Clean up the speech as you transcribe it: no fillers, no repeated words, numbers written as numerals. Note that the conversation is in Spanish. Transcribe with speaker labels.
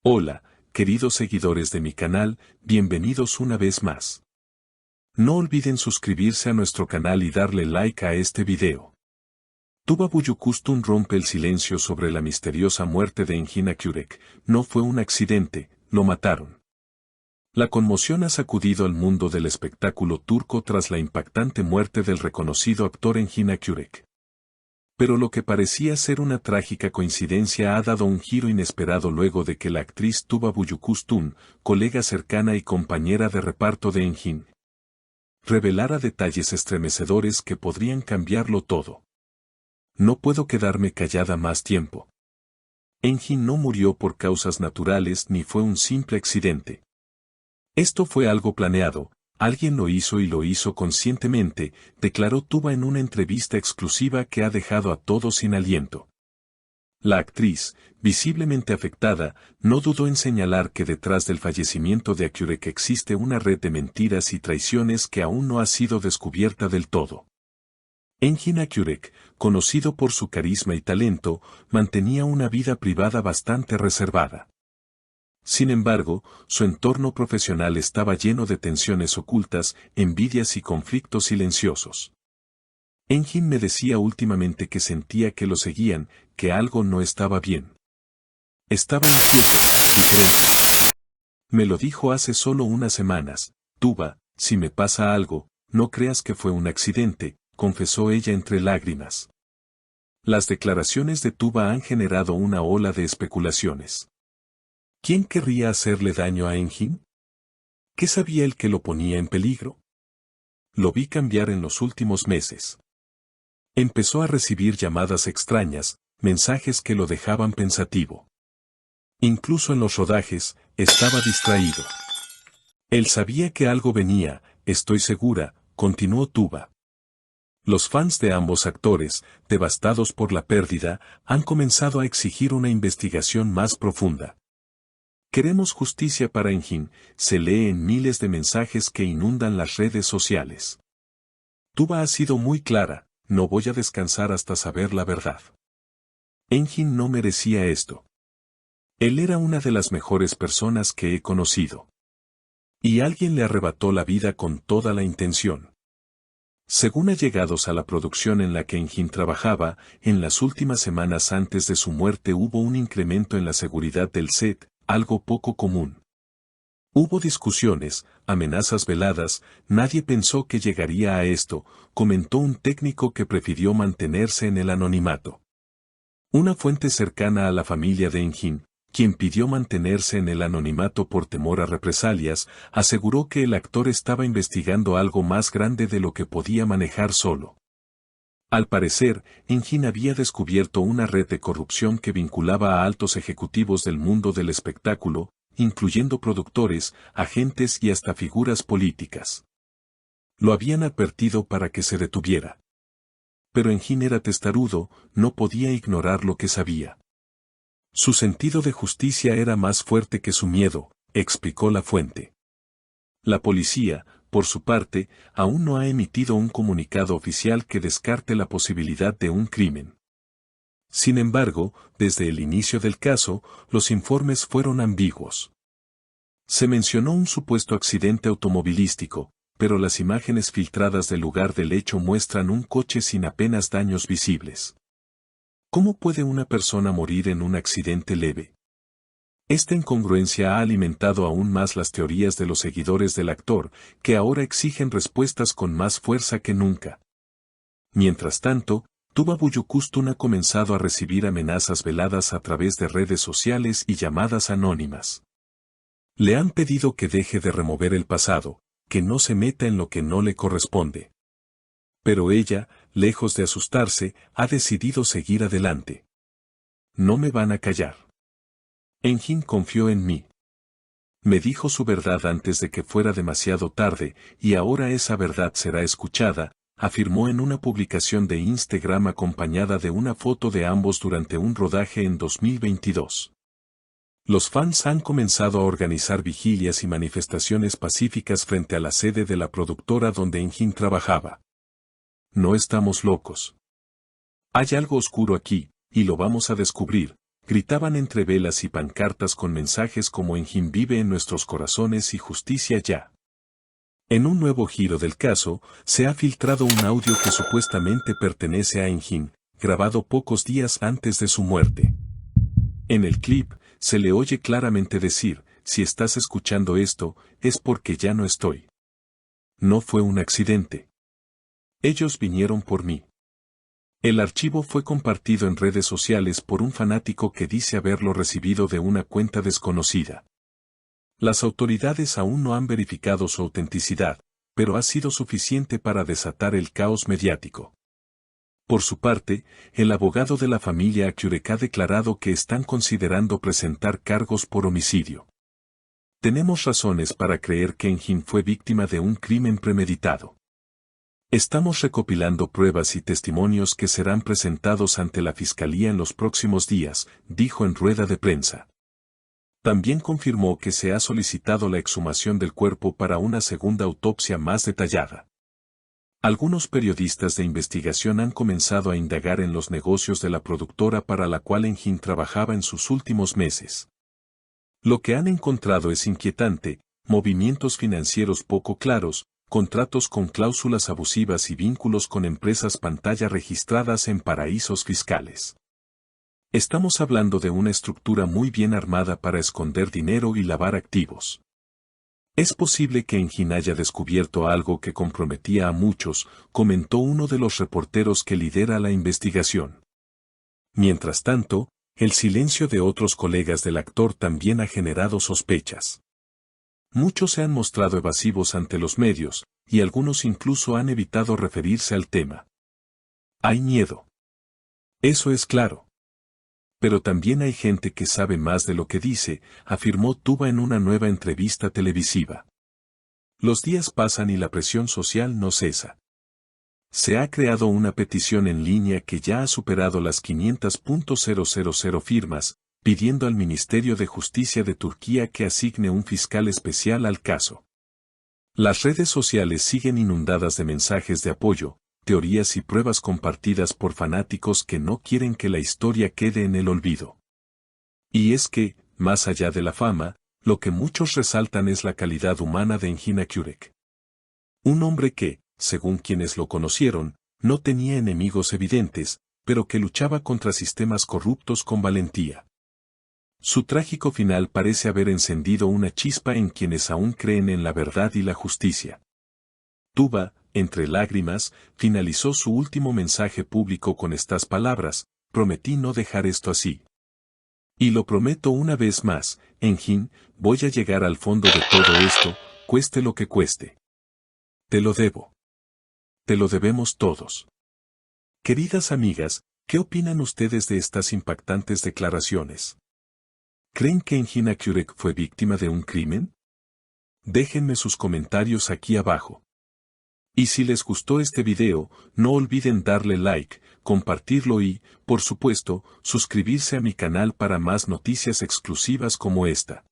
Speaker 1: Hola, queridos seguidores de mi canal, bienvenidos una vez más. No olviden suscribirse a nuestro canal y darle like a este video. Tuba Büyüküstün rompe el silencio sobre la misteriosa muerte de Engin Akyürek. No fue un accidente, lo mataron. La conmoción ha sacudido al mundo del espectáculo turco tras la impactante muerte del reconocido actor Engin Akyürek. Pero lo que parecía ser una trágica coincidencia ha dado un giro inesperado luego de que la actriz Tuba Büyüküstün, colega cercana y compañera de reparto de Engin, revelara detalles estremecedores que podrían cambiarlo todo. No puedo quedarme callada más tiempo. Engin no murió por causas naturales ni fue un simple accidente. Esto fue algo planeado. Alguien lo hizo y lo hizo conscientemente, declaró Tuba en una entrevista exclusiva que ha dejado a todos sin aliento. La actriz, visiblemente afectada, no dudó en señalar que detrás del fallecimiento de Akyürek existe una red de mentiras y traiciones que aún no ha sido descubierta del todo. Engin Akyürek, conocido por su carisma y talento, mantenía una vida privada bastante reservada. Sin embargo, su entorno profesional estaba lleno de tensiones ocultas, envidias y conflictos silenciosos. Engin me decía últimamente que sentía que lo seguían, que algo no estaba bien. Estaba ansioso, diferente. Me lo dijo hace solo unas semanas. Tuba, si me pasa algo, no creas que fue un accidente, confesó ella entre lágrimas. Las declaraciones de Tuba han generado una ola de especulaciones. ¿Quién querría hacerle daño a Engin? ¿Qué sabía él que lo ponía en peligro? Lo vi cambiar en los últimos meses. Empezó a recibir llamadas extrañas, mensajes que lo dejaban pensativo. Incluso en los rodajes, estaba distraído. Él sabía que algo venía, estoy segura, continuó Tuba. Los fans de ambos actores, devastados por la pérdida, han comenzado a exigir una investigación más profunda. Queremos justicia para Engin, se lee en miles de mensajes que inundan las redes sociales. Tuba ha sido muy clara, no voy a descansar hasta saber la verdad. Engin no merecía esto. Él era una de las mejores personas que he conocido. Y alguien le arrebató la vida con toda la intención. Según allegados a la producción en la que Engin trabajaba, en las últimas semanas antes de su muerte hubo un incremento en la seguridad del set, algo poco común. Hubo discusiones, amenazas veladas, nadie pensó que llegaría a esto, comentó un técnico que prefirió mantenerse en el anonimato. Una fuente cercana a la familia de Engin, quien pidió mantenerse en el anonimato por temor a represalias, aseguró que el actor estaba investigando algo más grande de lo que podía manejar solo. Al parecer, Engin había descubierto una red de corrupción que vinculaba a altos ejecutivos del mundo del espectáculo, incluyendo productores, agentes y hasta figuras políticas. Lo habían advertido para que se detuviera. Pero Engin era testarudo, no podía ignorar lo que sabía. Su sentido de justicia era más fuerte que su miedo, explicó la fuente. La policía, por su parte, aún no ha emitido un comunicado oficial que descarte la posibilidad de un crimen. Sin embargo, desde el inicio del caso, los informes fueron ambiguos. Se mencionó un supuesto accidente automovilístico, pero las imágenes filtradas del lugar del hecho muestran un coche sin apenas daños visibles. ¿Cómo puede una persona morir en un accidente leve? Esta incongruencia ha alimentado aún más las teorías de los seguidores del actor, que ahora exigen respuestas con más fuerza que nunca. Mientras tanto, Tuba Büyüküstün ha comenzado a recibir amenazas veladas a través de redes sociales y llamadas anónimas. Le han pedido que deje de remover el pasado, que no se meta en lo que no le corresponde. Pero ella, lejos de asustarse, ha decidido seguir adelante. No me van a callar. Engin confió en mí. Me dijo su verdad antes de que fuera demasiado tarde, y ahora esa verdad será escuchada, afirmó en una publicación de Instagram acompañada de una foto de ambos durante un rodaje en 2022. Los fans han comenzado a organizar vigilias y manifestaciones pacíficas frente a la sede de la productora donde Engin trabajaba. No estamos locos. Hay algo oscuro aquí, y lo vamos a descubrir, gritaban entre velas y pancartas con mensajes como Enjin vive en nuestros corazones y justicia ya. En un nuevo giro del caso, se ha filtrado un audio que supuestamente pertenece a Enjin, grabado pocos días antes de su muerte. En el clip, se le oye claramente decir, si estás escuchando esto, es porque ya no estoy. No fue un accidente. Ellos vinieron por mí. El archivo fue compartido en redes sociales por un fanático que dice haberlo recibido de una cuenta desconocida. Las autoridades aún no han verificado su autenticidad, pero ha sido suficiente para desatar el caos mediático. Por su parte, el abogado de la familia Akyurek ha declarado que están considerando presentar cargos por homicidio. Tenemos razones para creer que Enjin fue víctima de un crimen premeditado. Estamos recopilando pruebas y testimonios que serán presentados ante la Fiscalía en los próximos días, dijo en rueda de prensa. También confirmó que se ha solicitado la exhumación del cuerpo para una segunda autopsia más detallada. Algunos periodistas de investigación han comenzado a indagar en los negocios de la productora para la cual Enjin trabajaba en sus últimos meses. Lo que han encontrado es inquietante, movimientos financieros poco claros, contratos con cláusulas abusivas y vínculos con empresas pantalla registradas en paraísos fiscales. Estamos hablando de una estructura muy bien armada para esconder dinero y lavar activos. Es posible que Enjin haya descubierto algo que comprometía a muchos, comentó uno de los reporteros que lidera la investigación. Mientras tanto, el silencio de otros colegas del actor también ha generado sospechas. Muchos se han mostrado evasivos ante los medios, y algunos incluso han evitado referirse al tema. Hay miedo. Eso es claro. Pero también hay gente que sabe más de lo que dice, afirmó Tuba en una nueva entrevista televisiva. Los días pasan y la presión social no cesa. Se ha creado una petición en línea que ya ha superado las 500.000 firmas, pidiendo al Ministerio de Justicia de Turquía que asigne un fiscal especial al caso. Las redes sociales siguen inundadas de mensajes de apoyo, teorías y pruebas compartidas por fanáticos que no quieren que la historia quede en el olvido. Y es que, más allá de la fama, lo que muchos resaltan es la calidad humana de Enjin Akyurek. Un hombre que, según quienes lo conocieron, no tenía enemigos evidentes, pero que luchaba contra sistemas corruptos con valentía. Su trágico final parece haber encendido una chispa en quienes aún creen en la verdad y la justicia. Tuba, entre lágrimas, finalizó su último mensaje público con estas palabras: prometí no dejar esto así. Y lo prometo una vez más, Enjin, voy a llegar al fondo de todo esto, cueste lo que cueste. Te lo debo. Te lo debemos todos. Queridas amigas, ¿qué opinan ustedes de estas impactantes declaraciones? ¿Creen que Enjin Akyurek fue víctima de un crimen? Déjenme sus comentarios aquí abajo. Y si les gustó este video, no olviden darle like, compartirlo y, por supuesto, suscribirse a mi canal para más noticias exclusivas como esta.